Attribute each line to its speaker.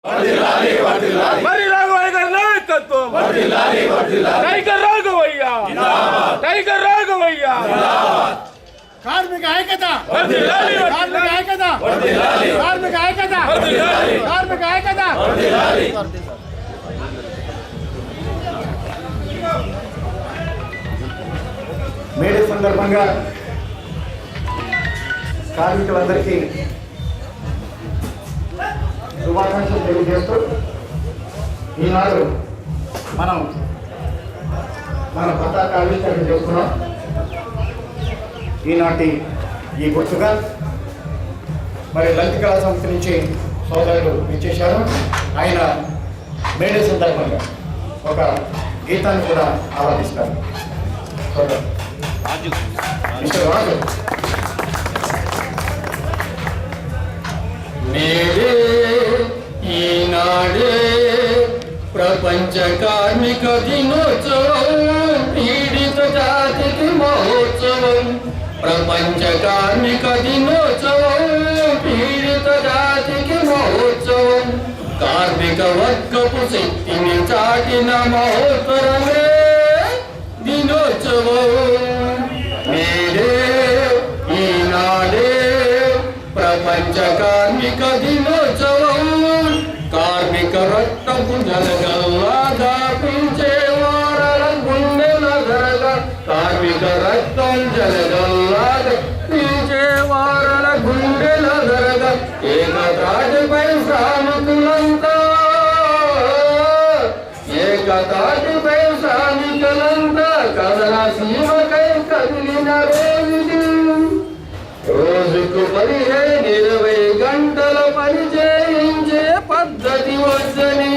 Speaker 1: మరి రాఘవయ్య గారి నాయకత్వం, టైగర్ రాఘవయ్య, టైగర్ రాఘవయ్య.
Speaker 2: కార్మిక ఐక్యత, కార్మిక ఐక్యత, కార్మిక ఐక్యత, కార్మిక ఐక్యత.
Speaker 3: మేడే సందర్భంగా కార్మికులందరికీ శుభాకాంక్షలు తెలియజేస్తూ ఈనాడు మనం మన పతాక ఆవిష్కరణ చేసుకున్నాం. ఈనాటి ఈ గుర్తుగా మరి లలిత కళా సంస్థ నుంచి సోదరులు ఇచ్చేశారు. ఆయన మేడే సందర్భంగా ఒక గీతాన్ని కూడా ఆరాధిస్తారు. మిస్టర్ రాజు.
Speaker 4: మేడే ఈనాడే ప్రపంచ కార్మిక దినోత్సవం, పీడిత జాతికి మహోత్సవం. ప్రపంచ కార్మిక దినోత్సవం, పీడిత జాతికి మహోత్సవం. కార్మిక వర్గపు శక్తిని చాటిన మహోత్తరమే దినోత్సవం. మేడే ఈనాడే ప్రపంచ కార్మిక దినోత్సవం. కార్మిక రక్తపు జలగల్లా దాపించే వారల గుండెల గరగ. కార్మిక రక్తం జలగల్లా దాపించే వారల గుండెల గరగ. ఏకతాటిపై శ్రామికులంతా, ఏకతాటిపై శ్రామికులంతా కదల సీమకై కదిలిన రోజుది. రోజుకు 15-20 గంటల పని చేయించే పద్ధతి వచ్చని